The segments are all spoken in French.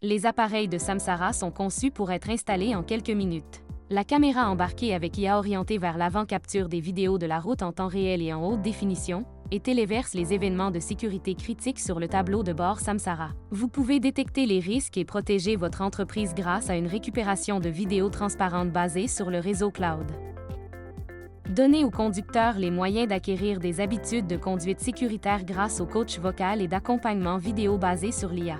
Les appareils de Samsara sont conçus pour être installés en quelques minutes. La caméra embarquée avec IA orientée vers l'avant capture des vidéos de la route en temps réel et en haute définition, et téléverse les événements de sécurité critiques sur le tableau de bord Samsara. Vous pouvez détecter les risques et protéger votre entreprise grâce à une récupération de vidéos transparentes basée sur le réseau cloud. Donnez aux conducteurs les moyens d'acquérir des habitudes de conduite sécuritaire grâce au coach vocal et d'accompagnement vidéo basé sur l'IA.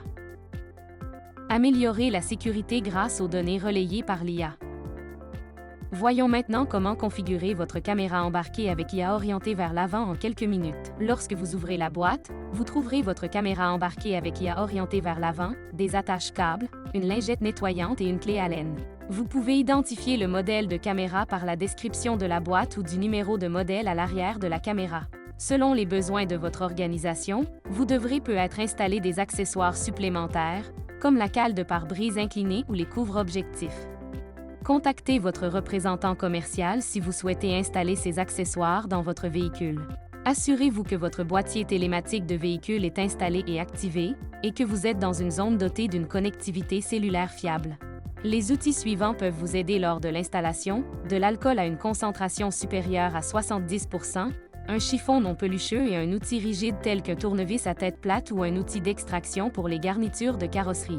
Améliorer la sécurité grâce aux données relayées par l'IA. Voyons maintenant comment configurer votre caméra embarquée avec IA orientée vers l'avant en quelques minutes. Lorsque vous ouvrez la boîte, vous trouverez votre caméra embarquée avec IA orientée vers l'avant, des attaches câbles, une lingette nettoyante et une clé Allen. Vous pouvez identifier le modèle de caméra par la description de la boîte ou du numéro de modèle à l'arrière de la caméra. Selon les besoins de votre organisation, vous devrez peut-être installer des accessoires supplémentaires, comme la cale de pare-brise inclinée ou les couvre-objectifs. Contactez votre représentant commercial si vous souhaitez installer ces accessoires dans votre véhicule. Assurez-vous que votre boîtier télématique de véhicule est installé et activé, et que vous êtes dans une zone dotée d'une connectivité cellulaire fiable. Les outils suivants peuvent vous aider lors de l'installation: de l'alcool à une concentration supérieure à 70%, un chiffon non pelucheux et un outil rigide tel qu'un tournevis à tête plate ou un outil d'extraction pour les garnitures de carrosserie.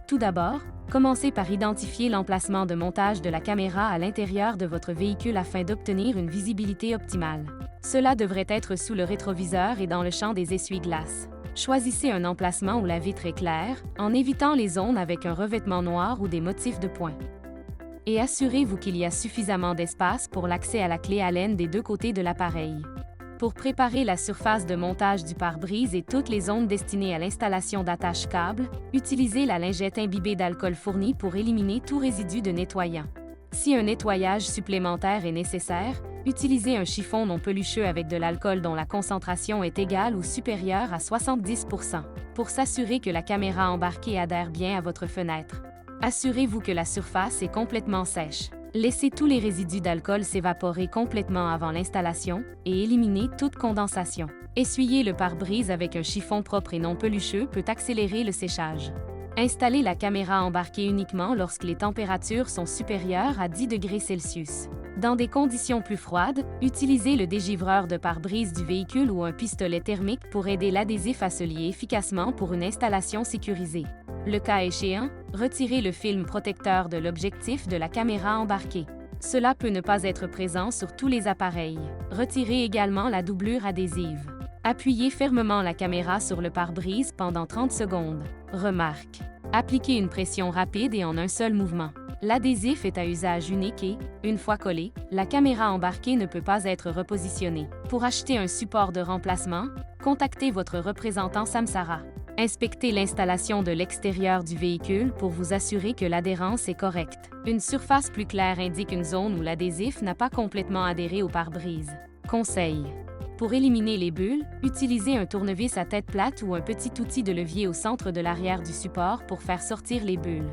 Tout d'abord, commencez par identifier l'emplacement de montage de la caméra à l'intérieur de votre véhicule afin d'obtenir une visibilité optimale. Cela devrait être sous le rétroviseur et dans le champ des essuie-glaces. Choisissez un emplacement où la vitre est claire, en évitant les zones avec un revêtement noir ou des motifs de points. Et assurez-vous qu'il y a suffisamment d'espace pour l'accès à la clé Allen des deux côtés de l'appareil. Pour préparer la surface de montage du pare-brise et toutes les zones destinées à l'installation d'attaches câbles, utilisez la lingette imbibée d'alcool fournie pour éliminer tout résidu de nettoyant. Si un nettoyage supplémentaire est nécessaire, utilisez un chiffon non pelucheux avec de l'alcool dont la concentration est égale ou supérieure à 70%, pour s'assurer que la caméra embarquée adhère bien à votre fenêtre. Assurez-vous que la surface est complètement sèche. Laissez tous les résidus d'alcool s'évaporer complètement avant l'installation et éliminez toute condensation. Essuyer le pare-brise avec un chiffon propre et non pelucheux peut accélérer le séchage. Installez la caméra embarquée uniquement lorsque les températures sont supérieures à 10 degrés Celsius. Dans des conditions plus froides, utilisez le dégivreur de pare-brise du véhicule ou un pistolet thermique pour aider l'adhésif à se lier efficacement pour une installation sécurisée. Le cas échéant, retirez le film protecteur de l'objectif de la caméra embarquée. Cela peut ne pas être présent sur tous les appareils. Retirez également la doublure adhésive. Appuyez fermement la caméra sur le pare-brise pendant 30 secondes. Remarque: appliquez une pression rapide et en un seul mouvement. L'adhésif est à usage unique et, une fois collé, la caméra embarquée ne peut pas être repositionnée. Pour acheter un support de remplacement, contactez votre représentant Samsara. Inspectez l'installation de l'extérieur du véhicule pour vous assurer que l'adhérence est correcte. Une surface plus claire indique une zone où l'adhésif n'a pas complètement adhéré au pare-brise. Conseil: pour éliminer les bulles, utilisez un tournevis à tête plate ou un petit outil de levier au centre de l'arrière du support pour faire sortir les bulles.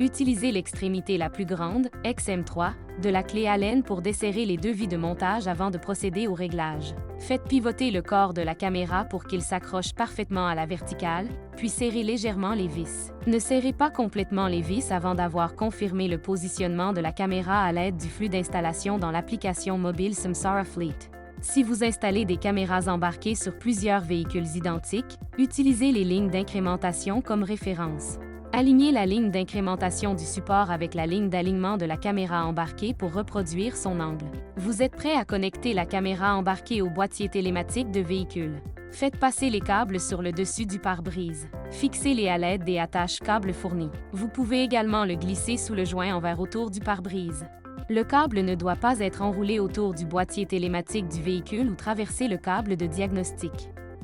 Utilisez l'extrémité la plus grande, XM3, de la clé Allen pour desserrer les deux vis de montage avant de procéder au réglage. Faites pivoter le corps de la caméra pour qu'il s'accroche parfaitement à la verticale, puis serrez légèrement les vis. Ne serrez pas complètement les vis avant d'avoir confirmé le positionnement de la caméra à l'aide du flux d'installation dans l'application mobile Samsara Fleet. Si vous installez des caméras embarquées sur plusieurs véhicules identiques, utilisez les lignes d'incrémentation comme référence. Alignez la ligne d'incrémentation du support avec la ligne d'alignement de la caméra embarquée pour reproduire son angle. Vous êtes prêt à connecter la caméra embarquée au boîtier télématique de véhicule. Faites passer les câbles sur le dessus du pare-brise. Fixez-les à l'aide des attaches câbles fournies. Vous pouvez également le glisser sous le joint en verre autour du pare-brise. Le câble ne doit pas être enroulé autour du boîtier télématique du véhicule ou traverser le câble de diagnostic.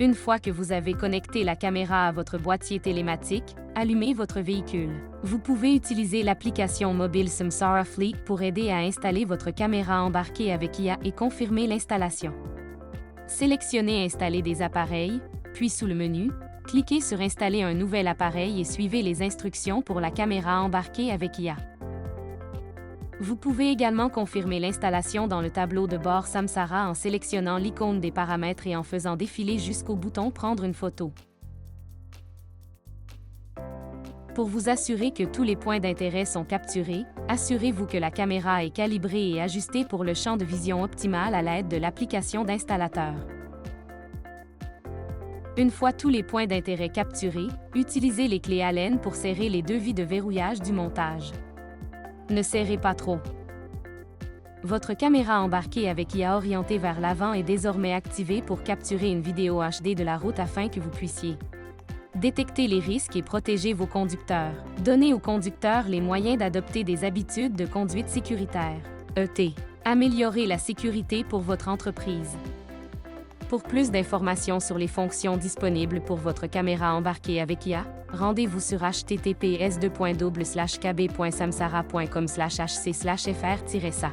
Une fois que vous avez connecté la caméra à votre boîtier télématique, allumez votre véhicule. Vous pouvez utiliser l'application mobile Samsara Fleet pour aider à installer votre caméra embarquée avec IA et confirmer l'installation. Sélectionnez Installer des appareils, puis sous le menu, cliquez sur Installer un nouvel appareil et suivez les instructions pour la caméra embarquée avec IA. Vous pouvez également confirmer l'installation dans le tableau de bord Samsara en sélectionnant l'icône des paramètres et en faisant défiler jusqu'au bouton Prendre une photo. Pour vous assurer que tous les points d'intérêt sont capturés, assurez-vous que la caméra est calibrée et ajustée pour le champ de vision optimal à l'aide de l'application d'installateur. Une fois tous les points d'intérêt capturés, utilisez les clés Allen pour serrer les devis de verrouillage du montage. Ne serrez pas trop. Votre caméra embarquée avec IA orientée vers l'avant est désormais activée pour capturer une vidéo HD de la route afin que vous puissiez détecter les risques et protéger vos conducteurs. Donnez aux conducteurs les moyens d'adopter des habitudes de conduite sécuritaire. ET. Améliorer la sécurité pour votre entreprise. Pour plus d'informations sur les fonctions disponibles pour votre caméra embarquée avec IA, rendez-vous sur https://kb.samsara.com/hc/fr-sa.